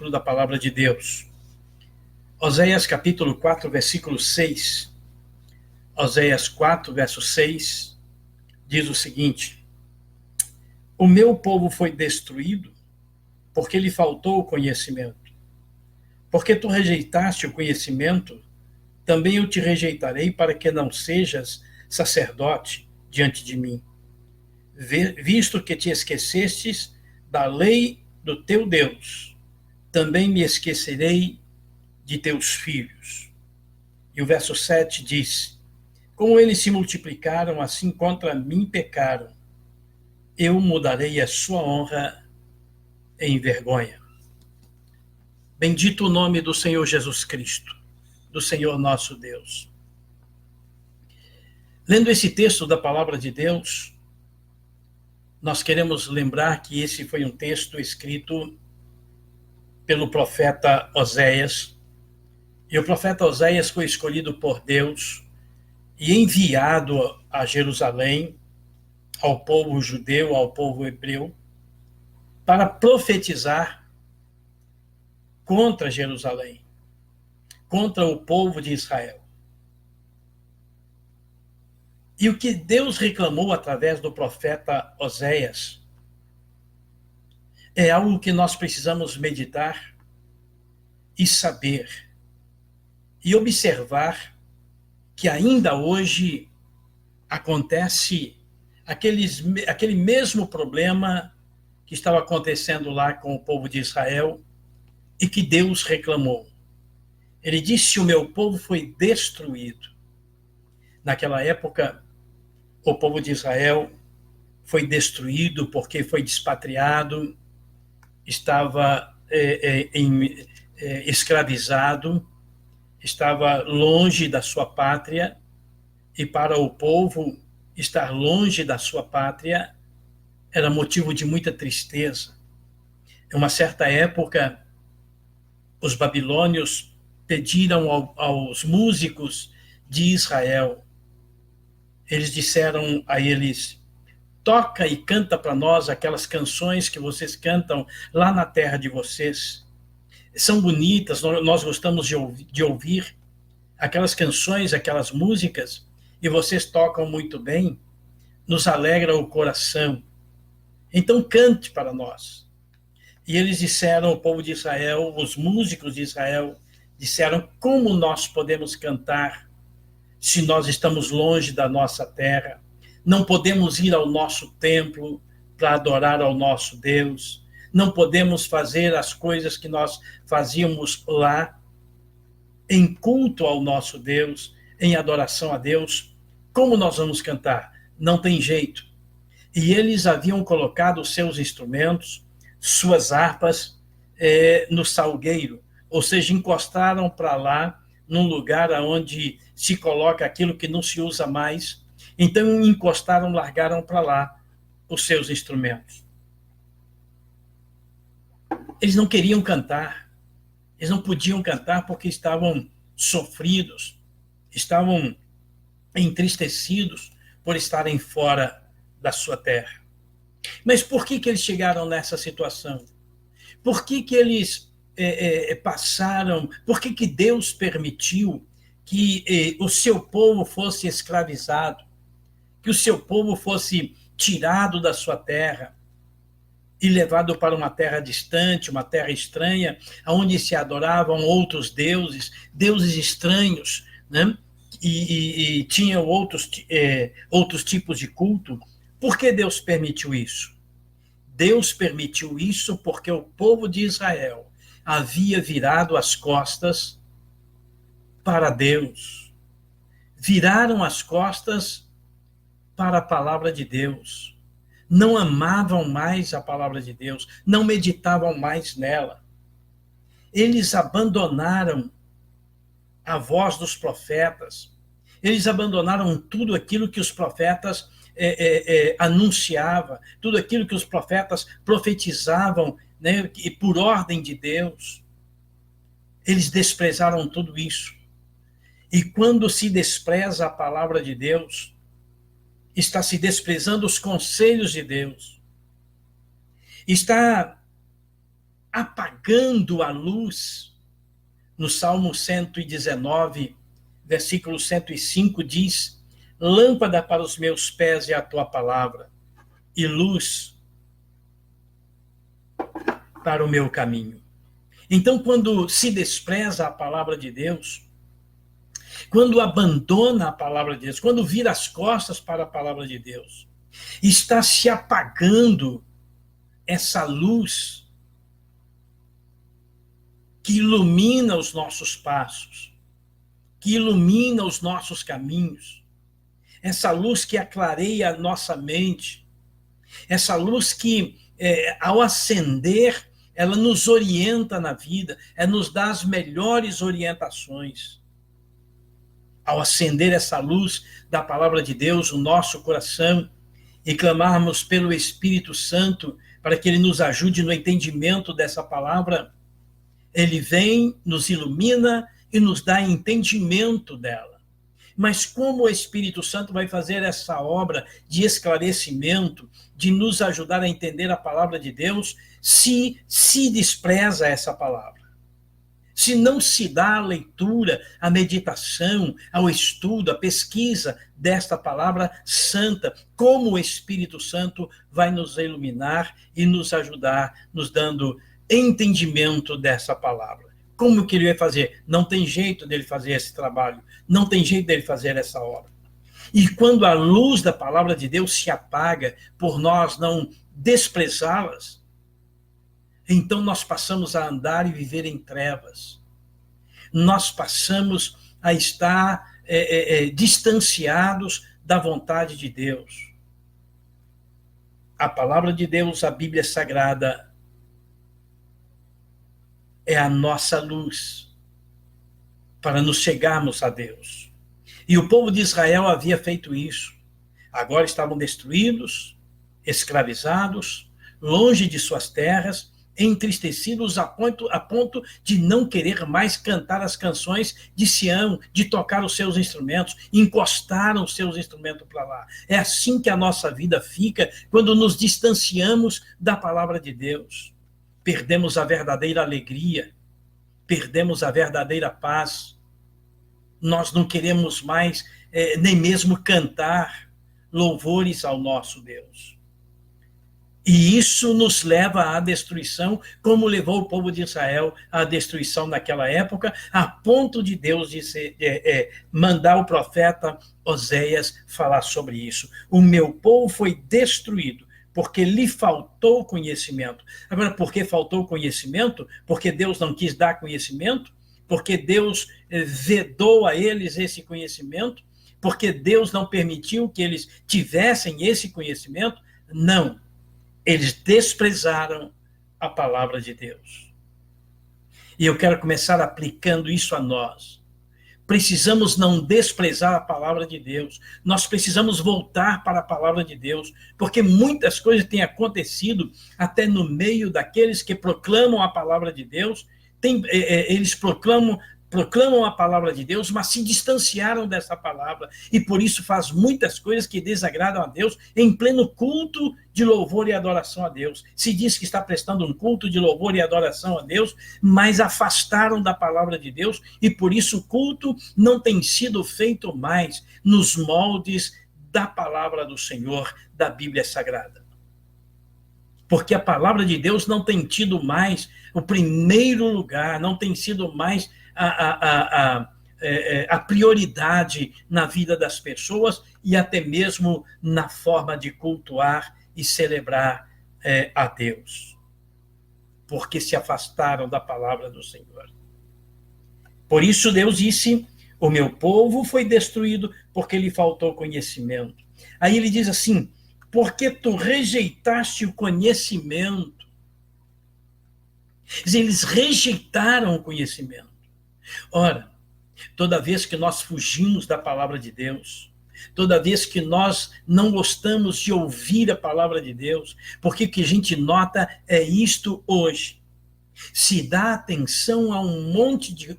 Da palavra de Deus. Oséias capítulo 4, versículo 6. Oséias 4, verso 6, diz o seguinte: O meu povo foi destruído porque lhe faltou o conhecimento. Porque tu rejeitaste o conhecimento, também eu te rejeitarei para que não sejas sacerdote diante de mim. Visto que te esquecestes da lei do teu Deus, também me esquecerei de teus filhos. E o verso 7 diz: Como eles se multiplicaram, assim contra mim pecaram. Eu mudarei a sua honra em vergonha. Bendito o nome do Senhor Jesus Cristo, do Senhor nosso Deus. Lendo esse texto da palavra de Deus, nós queremos lembrar que esse foi um texto escrito pelo profeta Oséias. E o profeta Oséias foi escolhido por Deus e enviado a Jerusalém, ao povo judeu, ao povo hebreu, para profetizar contra Jerusalém, contra o povo de Israel. E o que Deus reclamou através do profeta Oséias é algo que nós precisamos meditar e saber e observar que ainda hoje acontece aquele mesmo problema que estava acontecendo lá com o povo de Israel e que Deus reclamou. Ele disse: o meu povo foi destruído. Naquela época, o povo de Israel foi destruído porque foi despatriado, estava escravizado, estava longe da sua pátria, e para o povo estar longe da sua pátria era motivo de muita tristeza. Em uma certa época, os babilônios pediram aos músicos de Israel, eles disseram a eles: toca e canta para nós aquelas canções que vocês cantam lá na terra de vocês. São bonitas, nós gostamos de ouvir aquelas canções, aquelas músicas, e vocês tocam muito bem, nos alegra o coração. Então cante para nós. E eles disseram, o povo de Israel, os músicos de Israel, disseram: como nós podemos cantar se nós estamos longe da nossa terra? Não podemos ir ao nosso templo para adorar ao nosso Deus. Não podemos fazer as coisas que nós fazíamos lá, em culto ao nosso Deus, em adoração a Deus. Como nós vamos cantar? Não tem jeito. E eles haviam colocado os seus instrumentos, suas harpas, no salgueiro, ou seja, encostaram para lá, num lugar onde se coloca aquilo que não se usa mais. Então encostaram, largaram para lá os seus instrumentos. Eles não queriam cantar, eles não podiam cantar porque estavam sofridos, estavam entristecidos por estarem fora da sua terra. Mas por que eles chegaram nessa situação? Por que eles passaram? Por que Deus permitiu que o seu povo fosse escravizado, que o seu povo fosse tirado da sua terra e levado para uma terra distante, uma terra estranha, onde se adoravam outros deuses, deuses estranhos, né? E tinham outros tipos de culto? Por que Deus permitiu isso? Deus permitiu isso porque o povo de Israel havia virado as costas para Deus. Viraram as costas para a palavra de Deus. Não amavam mais a palavra de Deus, não meditavam mais nela. Eles abandonaram a voz dos profetas. Eles abandonaram tudo aquilo que os profetas anunciavam, tudo aquilo que os profetas profetizavam, né, e por ordem de Deus. Eles desprezaram tudo isso. E quando se despreza a palavra de Deus, está se desprezando os conselhos de Deus. Está apagando a luz. No Salmo 119, versículo 105 diz: lâmpada para os meus pés é a tua palavra e luz para o meu caminho. Então, quando se despreza a palavra de Deus, quando abandona a palavra de Deus, quando vira as costas para a palavra de Deus, está se apagando essa luz que ilumina os nossos passos, que ilumina os nossos caminhos, essa luz que aclareia a nossa mente, essa luz que, ao acender, ela nos orienta na vida, ela nos dá as melhores orientações. Ao acender essa luz da palavra de Deus no nosso coração e clamarmos pelo Espírito Santo para que ele nos ajude no entendimento dessa palavra, ele vem, nos ilumina e nos dá entendimento dela. Mas como o Espírito Santo vai fazer essa obra de esclarecimento, de nos ajudar a entender a palavra de Deus, se despreza essa palavra? Se não se dá a leitura, a meditação, ao estudo, a pesquisa desta palavra santa, como o Espírito Santo vai nos iluminar e nos ajudar, nos dando entendimento dessa palavra? Como que ele vai fazer? Não tem jeito dele fazer esse trabalho, não tem jeito dele fazer essa obra. E quando a luz da palavra de Deus se apaga, por nós não desprezá-las, então nós passamos a andar e viver em trevas. Nós passamos a estar distanciados da vontade de Deus. A palavra de Deus, a Bíblia Sagrada, é a nossa luz para nos chegarmos a Deus. E o povo de Israel havia feito isso. Agora estavam destruídos, escravizados, longe de suas terras, entristecidos a ponto de não querer mais cantar as canções de Sião, de tocar os seus instrumentos, encostaram os seus instrumentos para lá. É assim que a nossa vida fica quando nos distanciamos da palavra de Deus. Perdemos a verdadeira alegria, perdemos a verdadeira paz. Nós não queremos mais nem mesmo cantar louvores ao nosso Deus. E isso nos leva à destruição, como levou o povo de Israel à destruição naquela época, a ponto de Deus mandar o profeta Oséias falar sobre isso. O meu povo foi destruído, porque lhe faltou conhecimento. Agora, por que faltou conhecimento? Porque Deus não quis dar conhecimento? Porque Deus vedou a eles esse conhecimento? Porque Deus não permitiu que eles tivessem esse conhecimento? Não. Eles desprezaram a palavra de Deus. E eu quero começar aplicando isso a nós. Precisamos não desprezar a palavra de Deus. Nós precisamos voltar para a palavra de Deus, porque muitas coisas têm acontecido até no meio daqueles que proclamam a palavra de Deus. Eles proclamam a palavra de Deus, mas se distanciaram dessa palavra, e por isso faz muitas coisas que desagradam a Deus em pleno culto de louvor e adoração a Deus. Se diz que está prestando um culto de louvor e adoração a Deus, mas afastaram da palavra de Deus, e por isso o culto não tem sido feito mais nos moldes da palavra do Senhor, da Bíblia Sagrada. Porque a palavra de Deus não tem tido mais o primeiro lugar, não tem sido mais a prioridade na vida das pessoas e até mesmo na forma de cultuar e celebrar a Deus. Porque se afastaram da palavra do Senhor. Por isso Deus disse, o meu povo foi destruído porque lhe faltou conhecimento. Aí ele diz assim, porque tu rejeitaste o conhecimento. Eles rejeitaram o conhecimento. Ora, toda vez que nós fugimos da palavra de Deus, toda vez que nós não gostamos de ouvir a palavra de Deus, porque o que a gente nota é isto hoje. Se dá atenção a um monte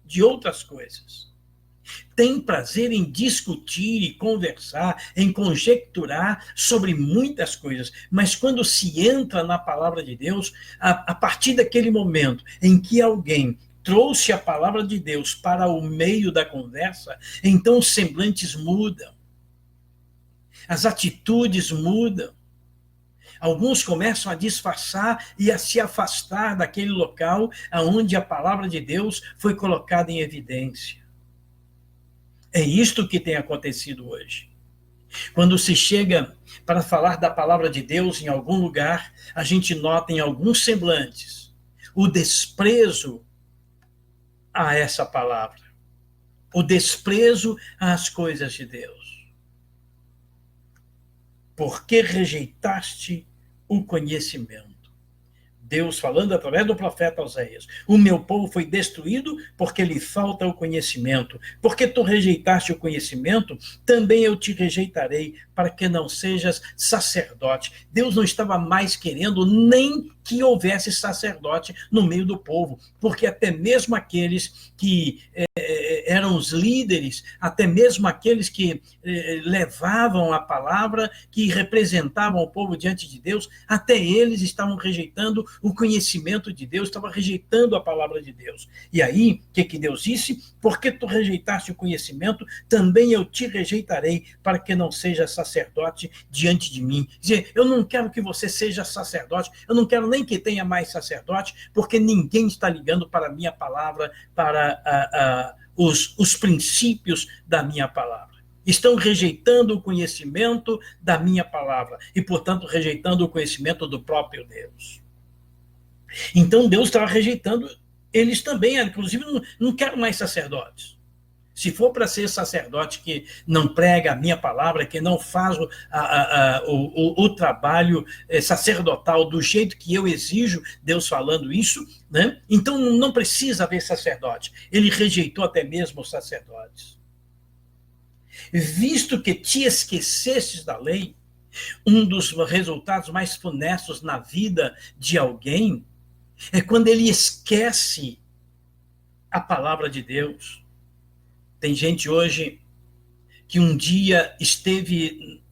de outras coisas. tem prazer em discutir e conversar, em conjecturar sobre muitas coisas, mas quando se entra na palavra de Deus, a partir daquele momento em que alguém trouxe a palavra de Deus para o meio da conversa, então os semblantes mudam, as atitudes mudam. Alguns começam a disfarçar e a se afastar daquele local onde a palavra de Deus foi colocada em evidência. É isto que tem acontecido hoje. Quando se chega para falar da palavra de Deus em algum lugar, a gente nota em alguns semblantes o desprezo a essa palavra, o desprezo às coisas de Deus. Por que rejeitaste o conhecimento? Deus falando através do profeta Oséias. O meu povo foi destruído porque lhe falta o conhecimento. Porque tu rejeitaste o conhecimento, também eu te rejeitarei, para que não sejas sacerdote. Deus não estava mais querendo nem que houvesse sacerdote no meio do povo, porque até mesmo aqueles que eram os líderes, até mesmo aqueles que levavam a palavra, que representavam o povo diante de Deus, até eles estavam rejeitando o conhecimento de Deus, estavam rejeitando a palavra de Deus. E aí, o que Deus disse? Porque tu rejeitaste o conhecimento, também eu te rejeitarei, para que não seja sacerdote diante de mim. Quer dizer, eu não quero que você seja sacerdote, eu não quero nem que tenha mais sacerdote, porque ninguém está ligando para a minha palavra, para os princípios da minha palavra. Estão rejeitando o conhecimento da minha palavra e, portanto, rejeitando o conhecimento do próprio Deus. Então, Deus estava rejeitando eles também, inclusive, não quero mais sacerdotes. Se for para ser sacerdote que não prega a minha palavra, que não faz o trabalho sacerdotal do jeito que eu exijo, Deus falando isso, né? Então não precisa haver sacerdote. Ele rejeitou até mesmo os sacerdotes. Visto que te esquecestes da lei, um dos resultados mais funestos na vida de alguém é quando ele esquece a palavra de Deus. Tem gente hoje que um dia esteve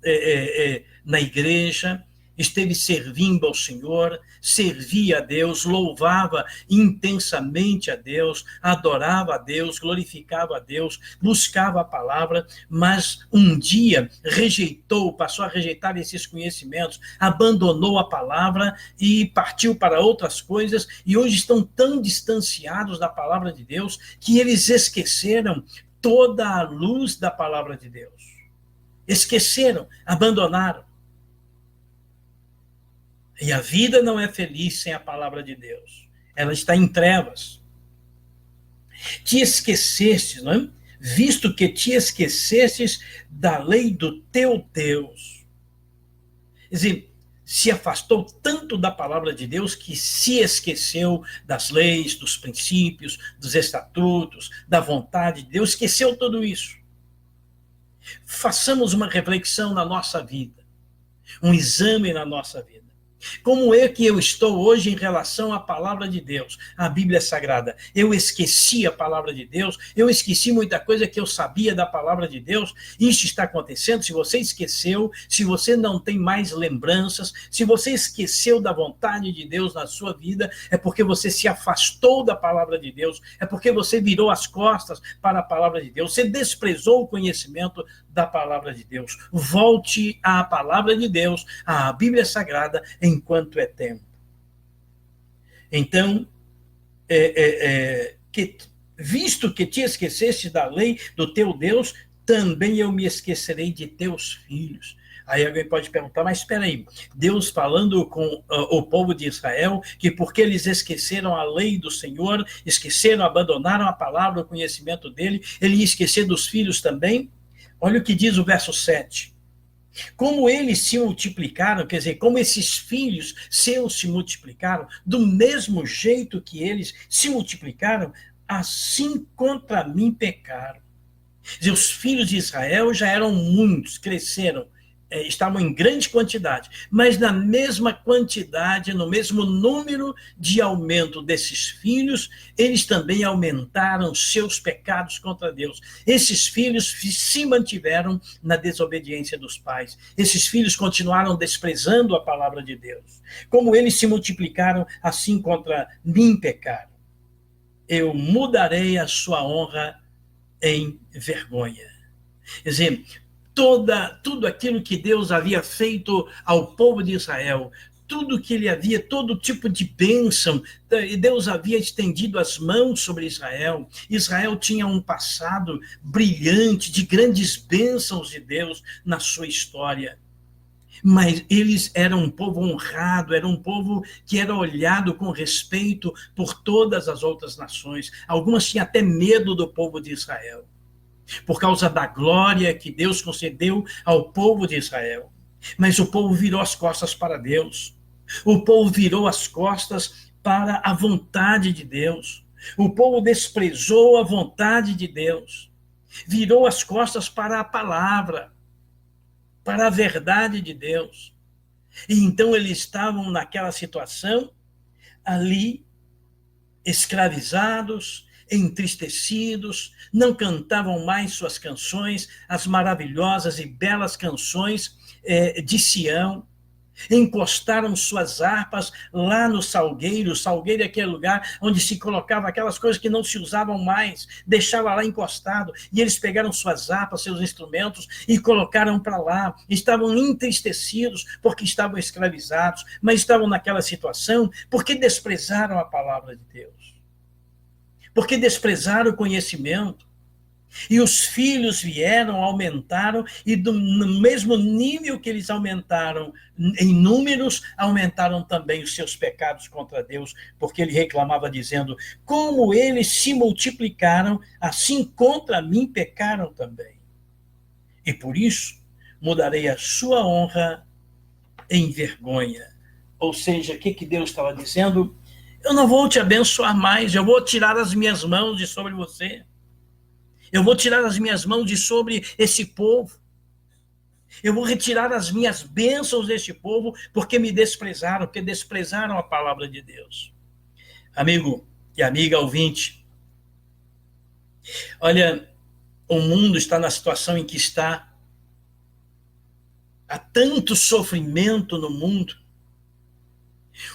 na igreja, esteve servindo ao Senhor, servia a Deus, louvava intensamente a Deus, adorava a Deus, glorificava a Deus, buscava a palavra, mas um dia rejeitou, passou a rejeitar esses conhecimentos, abandonou a palavra e partiu para outras coisas, e hoje estão tão distanciados da palavra de Deus que eles esqueceram toda a luz da palavra de Deus. Esqueceram, abandonaram. E a vida não é feliz sem a palavra de Deus. Ela está em trevas. Te esquecestes, não é? Visto que te esquecestes da lei do teu Deus. Quer dizer, se afastou tanto da palavra de Deus que se esqueceu das leis, dos princípios, dos estatutos, da vontade de Deus, esqueceu tudo isso. Façamos uma reflexão na nossa vida, um exame na nossa vida. Como é que eu estou hoje em relação à palavra de Deus, à Bíblia Sagrada? Eu esqueci a palavra de Deus, eu esqueci muita coisa que eu sabia da palavra de Deus. Isso está acontecendo. Se você esqueceu, se você não tem mais lembranças, se você esqueceu da vontade de Deus na sua vida, é porque você se afastou da palavra de Deus, é porque você virou as costas para a palavra de Deus, você desprezou o conhecimento da palavra de Deus. Volte à palavra de Deus, à Bíblia Sagrada, enquanto é tempo. Então, visto que te esqueceste da lei do teu Deus, também eu me esquecerei de teus filhos. Aí alguém pode perguntar, mas espera aí, Deus falando com o povo de Israel, que porque eles esqueceram a lei do Senhor, esqueceram, abandonaram a palavra, o conhecimento dele, ele ia esquecer dos filhos também? Olha o que diz o verso 7. Como eles se multiplicaram, quer dizer, como esses filhos seus se multiplicaram, do mesmo jeito que eles se multiplicaram, assim contra mim pecaram. Quer dizer, os filhos de Israel já eram muitos, cresceram, estavam em grande quantidade, mas na mesma quantidade, no mesmo número de aumento desses filhos, eles também aumentaram seus pecados contra Deus. Esses filhos se mantiveram na desobediência dos pais. Esses filhos continuaram desprezando a palavra de Deus. Como eles se multiplicaram, assim contra mim pecaram. Eu mudarei a sua honra em vergonha. Quer dizer, tudo aquilo que Deus havia feito ao povo de Israel, tudo que ele havia, todo tipo de bênção, Deus havia estendido as mãos sobre Israel. Israel tinha um passado brilhante, de grandes bênçãos de Deus na sua história. Mas eles eram um povo honrado, era um povo que era olhado com respeito por todas as outras nações. Algumas tinham até medo do povo de Israel, por causa da glória que Deus concedeu ao povo de Israel. Mas o povo virou as costas para Deus. O povo virou as costas para a vontade de Deus. O povo desprezou a vontade de Deus. Virou as costas para a palavra, para a verdade de Deus. E então eles estavam naquela situação, ali, escravizados, entristecidos, não cantavam mais suas canções, as maravilhosas e belas canções de Sião, encostaram suas harpas lá no salgueiro. O salgueiro é aquele lugar onde se colocava aquelas coisas que não se usavam mais, deixava lá encostado, e eles pegaram suas harpas, seus instrumentos, e colocaram para lá. Estavam entristecidos porque estavam escravizados, mas estavam naquela situação porque desprezaram a palavra de Deus, porque desprezaram o conhecimento. E os filhos vieram, aumentaram, e no mesmo nível que eles aumentaram em números, aumentaram também os seus pecados contra Deus, porque ele reclamava dizendo: como eles se multiplicaram, assim contra mim pecaram também. E por isso mudarei a sua honra em vergonha. Ou seja, o que Deus estava dizendo? Eu não vou te abençoar mais, eu vou tirar as minhas mãos de sobre você. Eu vou tirar as minhas mãos de sobre esse povo. Eu vou retirar as minhas bênçãos deste povo, porque me desprezaram, porque desprezaram a palavra de Deus. Amigo e amiga ouvinte, olha, o mundo está na situação em que está. Há tanto sofrimento no mundo.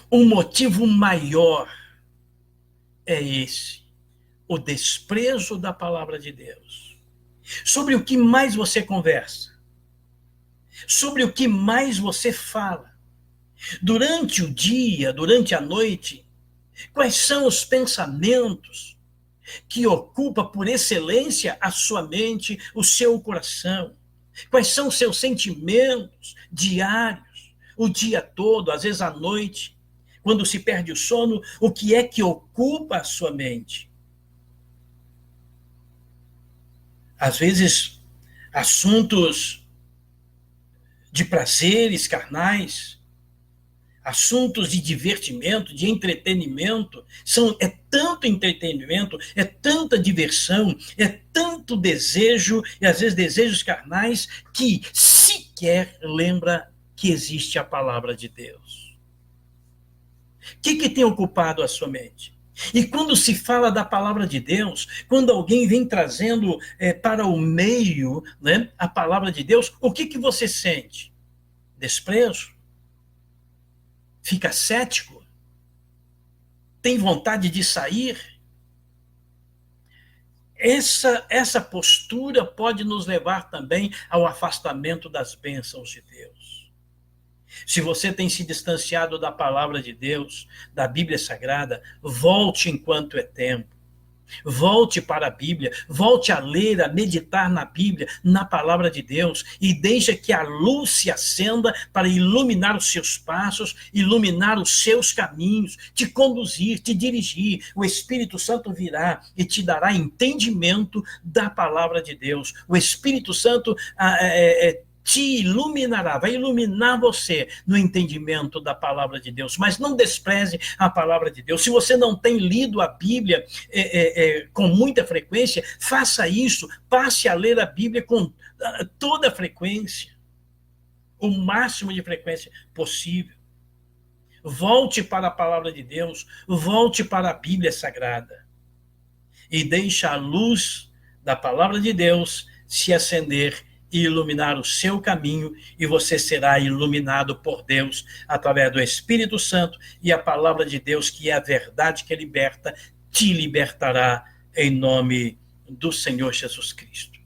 Um motivo maior é esse: o desprezo da palavra de Deus. Sobre o que mais você conversa, sobre o que mais você fala, durante o dia, durante a noite, quais são os pensamentos que ocupam por excelência a sua mente, o seu coração? Quais são os seus sentimentos diários, o dia todo, às vezes à noite, quando se perde o sono, o que é que ocupa a sua mente? Às vezes, assuntos de prazeres carnais, assuntos de divertimento, de entretenimento, é tanto entretenimento, é tanta diversão, é tanto desejo, e às vezes desejos carnais, que sequer lembra que existe a palavra de Deus. O que tem ocupado a sua mente? E quando se fala da palavra de Deus, quando alguém vem trazendo para o meio, né, a palavra de Deus, o que você sente? Desprezo? Fica cético? Tem vontade de sair? Essa postura pode nos levar também ao afastamento das bênçãos de Deus. Se você tem se distanciado da palavra de Deus, da Bíblia Sagrada, volte enquanto é tempo. Volte para a Bíblia, volte a ler, a meditar na Bíblia, na palavra de Deus, e deixe que a luz se acenda para iluminar os seus passos, iluminar os seus caminhos, te conduzir, te dirigir. O Espírito Santo virá e te dará entendimento da palavra de Deus. O Espírito Santo te iluminará, vai iluminar você no entendimento da palavra de Deus. Mas não despreze a palavra de Deus. Se você não tem lido a Bíblia com muita frequência, faça isso, passe a ler a Bíblia com toda a frequência. o máximo de frequência possível. Volte para a palavra de Deus, volte para a Bíblia Sagrada e deixe a luz da palavra de Deus se acender e iluminar o seu caminho, e você será iluminado por Deus através do Espírito Santo, e a palavra de Deus, que é a verdade que liberta, te libertará em nome do Senhor Jesus Cristo.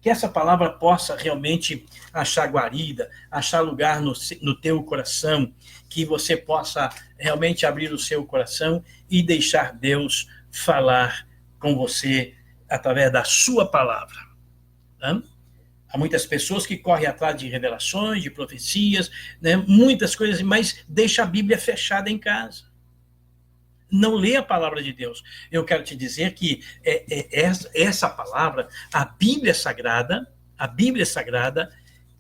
Que essa palavra possa realmente achar guarida, achar lugar no teu coração, que você possa realmente abrir o seu coração e deixar Deus falar com você através da sua palavra. Né? Há muitas pessoas que correm atrás de revelações, de profecias, né? Muitas coisas, mas deixa a Bíblia fechada em casa. Não lê a palavra de Deus. Eu quero te dizer que essa palavra, a Bíblia Sagrada,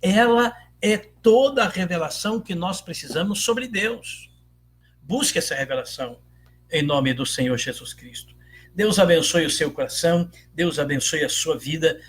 ela é toda a revelação que nós precisamos sobre Deus. Busque essa revelação em nome do Senhor Jesus Cristo. Deus abençoe o seu coração, Deus abençoe a sua vida,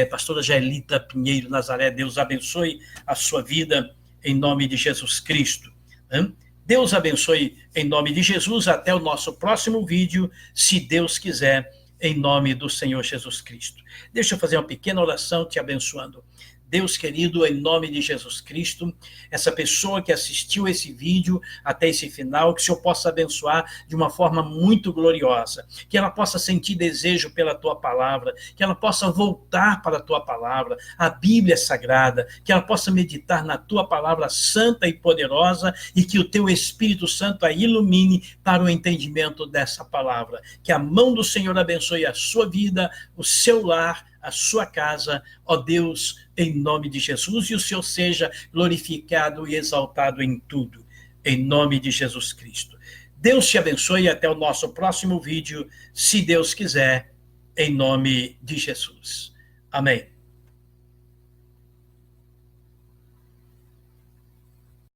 pastora Jaelita Pinheiro Nazaré, Deus abençoe a sua vida em nome de Jesus Cristo. Né? Deus abençoe em nome de Jesus, até o nosso próximo vídeo, se Deus quiser, em nome do Senhor Jesus Cristo. Deixa eu fazer uma pequena oração te abençoando. Deus querido, em nome de Jesus Cristo, essa pessoa que assistiu esse vídeo até esse final, que o Senhor possa abençoar de uma forma muito gloriosa, que ela possa sentir desejo pela tua palavra, que ela possa voltar para a tua palavra, a Bíblia Sagrada, que ela possa meditar na tua palavra santa e poderosa e que o teu Espírito Santo a ilumine para o entendimento dessa palavra. Que a mão do Senhor abençoe a sua vida, o seu lar, a sua casa, ó Deus, em nome de Jesus, e o Senhor seja glorificado e exaltado em tudo, em nome de Jesus Cristo. Deus te abençoe e até o nosso próximo vídeo, se Deus quiser, em nome de Jesus. Amém.